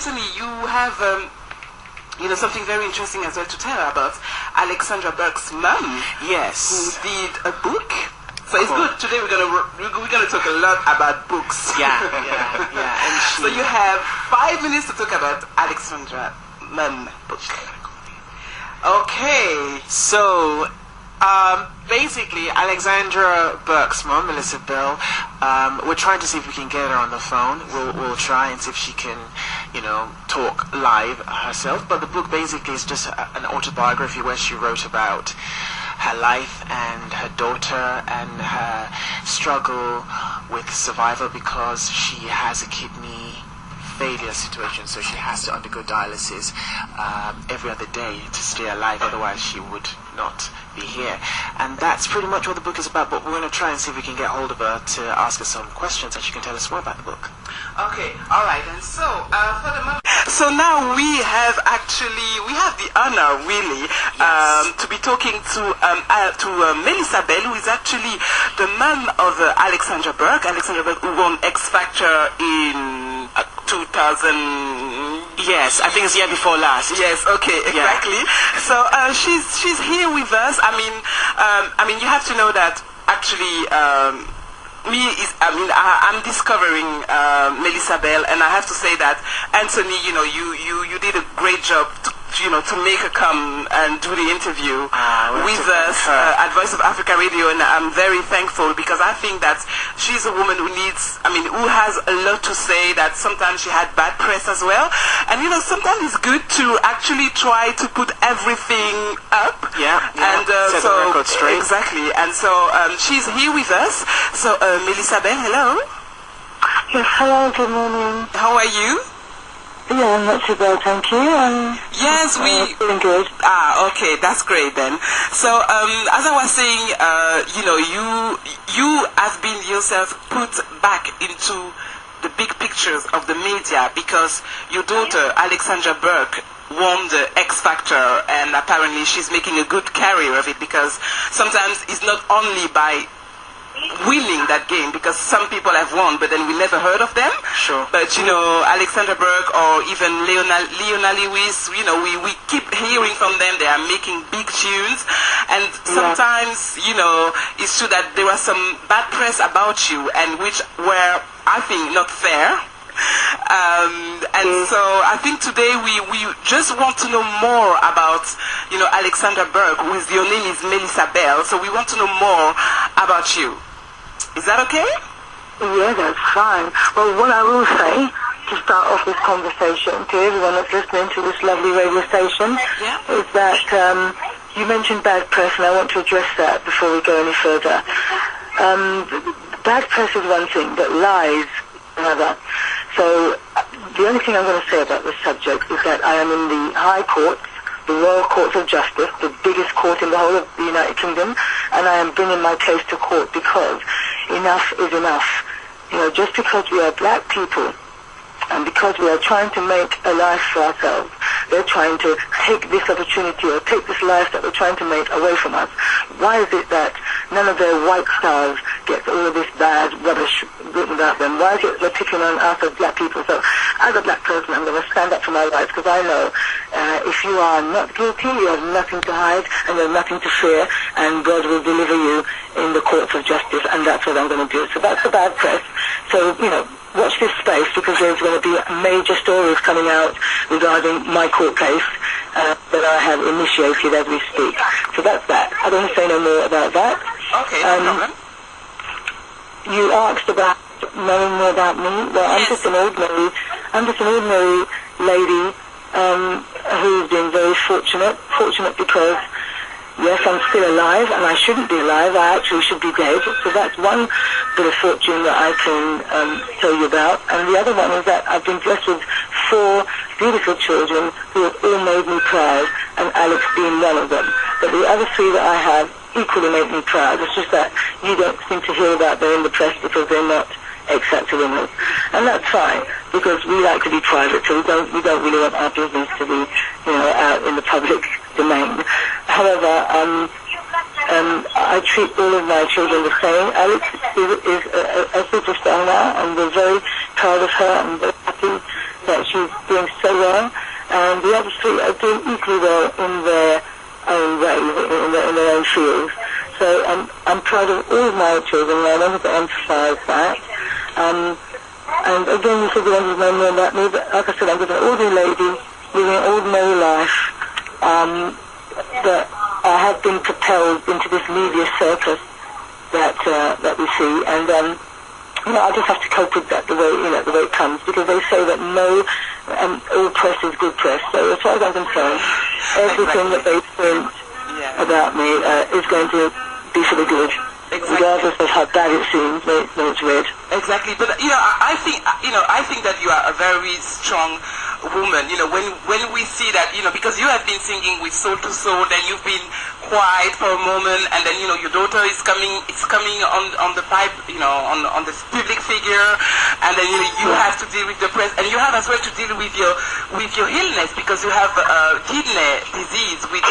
Anthony, you have something very interesting as well to tell about Alexandra Burke's mum. Yes. Who did a book. So it's good. Today we're gonna talk a lot about books. Yeah. And so you have 5 minutes to talk about Alexandra mum book. Okay. So, basically, Alexandra Burke's mom, Melissa Bell, we're trying to see if we can get her on the phone. We'll try and see if she can, talk live herself. But the book basically is just an autobiography where she wrote about her life and her daughter and her struggle with survival because she has a kidney failure situation, so she has to undergo dialysis every other day to stay alive, otherwise she would not be here. And that's pretty much what the book is about, but we're going to try and see if we can get hold of her to ask her some questions and she can tell us more about the book. Okay, alright, and so for the moment, so now we have the honor really to be talking to Melissa Bell, who is actually the mom of Alexandra Burke. Alexandra Burke, who won X Factor in 2000. Yes, I think it's the year before last. Yes, okay, exactly. Yeah. So she's here with us. I mean, you have to know that actually. I'm discovering Melissa Bell, and I have to say that Anthony, you did a great job to make her come and do the interview with us at Voice of Africa Radio, and I'm very thankful because I think that she's a woman who has a lot to say, that sometimes she had bad press as well, and sometimes it's good to actually try to put everything up. Yeah. And set the record straight. Exactly, and so she's here with us. So Melissa Bell, hello. Yes, hello, good morning. How are you? Yeah, not too bad, thank you. Yes, feeling good. Okay, that's great then. So, as I was saying, you have been yourself put back into the big pictures of the media because your daughter, Alexandra Burke, won the X Factor, and apparently she's making a good career of it, because sometimes it's not only by winning that game, because some people have won but then we never heard of them. Sure. But Alexandra Burke or even Leona Lewis, we keep hearing from them. They are making big tunes, and sometimes it's true that there was some bad press about you, and which were, I think, not fair. So I think today we just want to know more about Alexandra Burke, your name is Melissa Bell, so we want to know more about you. Is that okay? Yeah, that's fine. Well, what I will say to start off this conversation to everyone that's listening to this lovely radio station is that you mentioned bad press, and I want to address that before we go any further. Bad press is one thing, but lies another. So the only thing I'm going to say about this subject is that I am in the High Court, the Royal Courts of Justice, the biggest court in the whole of the United Kingdom, and I am bringing my case to court because enough is enough. Just because we are black people and because we are trying to make a life for ourselves, they're trying to take this opportunity or take this life that we're trying to make away from us. Why is it that none of their white stars get all of this bad rubbish written about them? Why is it they're picking on us as black people? So as a black person, I'm going to stand up for my rights, because I know if you are not guilty, you have nothing to hide and you have nothing to fear, and God will deliver you in the courts of justice, and that's what I'm going to do. So that's the bad press. So, watch this space, because there's going to be major stories coming out regarding my court case that I have initiated as we speak. So that's that. I don't want to say no more about that. Okay, no problem. You asked about knowing more about me. Well, I'm just an ordinary lady who's been very fortunate because yes, I'm still alive, and I shouldn't be alive. I actually should be dead. So that's one bit of fortune that I can tell you about. And the other one is that I've been blessed with 4 beautiful children who have all made me proud, and Alex being one of them. But the other 3 that I have equally make me proud. It's just that you don't seem to hear about them in the press because they're not X-Factor winners. And that's fine, because we like to be private, so we don't really want our business to be, out in the public domain. However, I treat all of my children the same. Alex is a superstar now, and we're very proud of her and very happy that she's doing so well. And the other three are doing equally well in their own way, in their own fields. So I'm proud of all of my children, and I wanted to emphasize that. And again, you said you wanted to know more about me, but like I said, I'm just an ordinary lady living an ordinary life. That I have been propelled into this media circus that we see, and I just have to cope with that the way it comes, because they say that all press is good press. So as far as I'm concerned, everything that they print about me is going to be for the good. Exactly. Regardless of how bad it seems when it's read. Exactly, but I think that you are a very strong woman. When we see that, because you have been singing with Soul to Soul, then you've been quiet for a moment, and then your daughter is coming on the pipe, on the public figure, and then you have to deal with the press, and you have as well to deal with your illness, because you have kidney disease, which,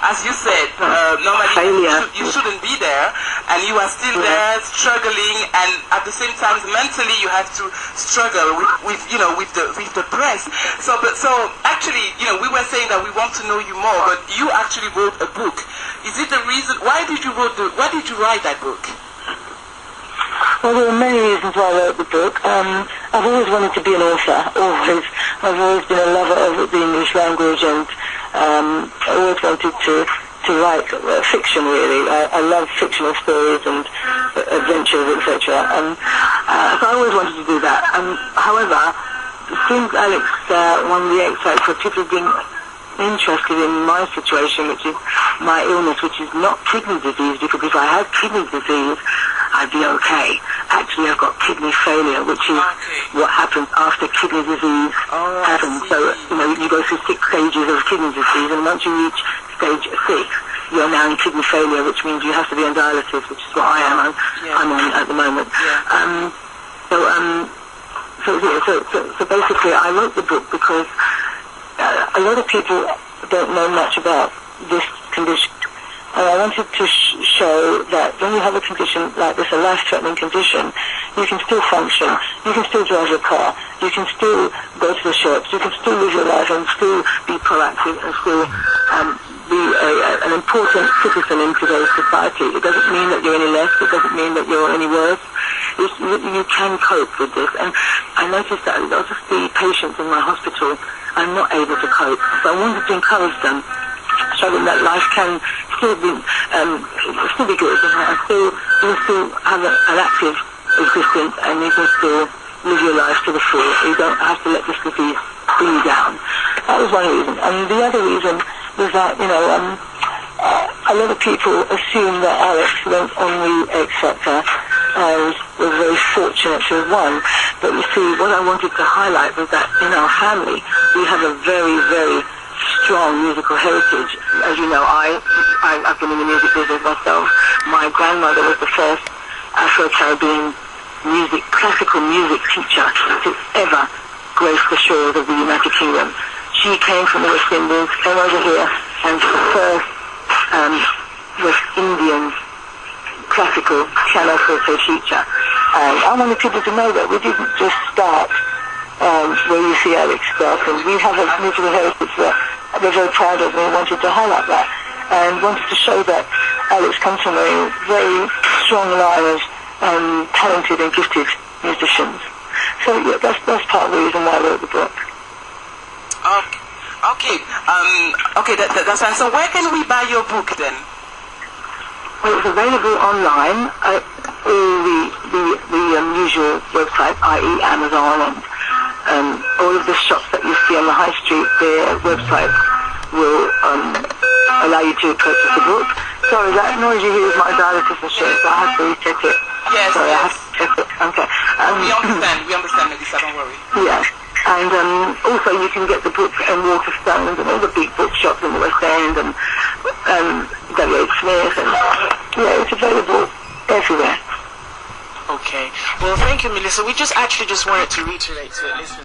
as you said, normally you shouldn't be there, and you are still there struggling, and at the same time mentally you have to struggle with the press. So actually, we were saying that we want to know you more, but you actually wrote a book. Is it the reason? Why did you write that book? Well, there are many reasons why I wrote the book. I've always wanted to be an author. I've always been a lover of the English language, and I always wanted to write fiction, really. I love fictional stories and adventures, etc. And so I always wanted to do that. However, since Alex won the X Factor, people have been interested in my situation, which is my illness, which is not kidney disease, because if I had kidney disease, I'd be okay. Actually, I've got kidney failure, which is what happens after kidney disease happens. So, you go through 6 stages of kidney disease, and once you reach stage 6, you're now in kidney failure, which means you have to be on dialysis, which is what I am. I'm on at the moment. So basically, I wrote the book because a lot of people don't know much about this condition. And I wanted to show that when you have a condition like this, a life-threatening condition, you can still function, you can still drive your car, you can still go to the shops, you can still live your life and still be proactive and still be an important citizen in today's society. It doesn't mean that you're any less, it doesn't mean that you're any worse. You can cope with this. And I noticed that a lot of the patients in my hospital are not able to cope. So I wanted to encourage them, show them that life can still be good, and you can still have an active existence, and you can still live your life to the full. You don't have to let this disease bring you down. That was one reason. And the other reason was that, a lot of people assume that Alex went on the X Factor and was very fortunate to have won. But you see, what I wanted to highlight was that in our family, we have a very, very strong musical heritage. As you know, I've been in the music business myself. My grandmother was the first Afro Caribbean classical music teacher to ever grace the shores of the United Kingdom. She came from the West Indies, came over here, and was the first West Indian classical piano forte teacher. And I wanted people to know that we didn't just start where you see Alex start, and we have a musical heritage that we're very proud of, and we wanted to highlight that, and wanted to show that Alex comes from a very strong line of talented and gifted musicians. So yeah, that's part of the reason why I wrote the book. Okay, that's fine. So where can we buy your book then? Well, it's available online at all the usual websites, i.e. Amazon, and all of the shops that you see on the high street. Their websites will allow you to purchase the book. Sorry, that noise you hear is my dialysis machine, so I have to recheck it. Yes, sorry, yes. I have to check it. Okay. We understand, Melissa, don't worry. Yes. And also you can get the book in Waterstones and all the big bookshops in the West End, and W.H. Smith, and it's available everywhere. Okay. Well, thank you, Melissa. We just wanted to reiterate to listeners.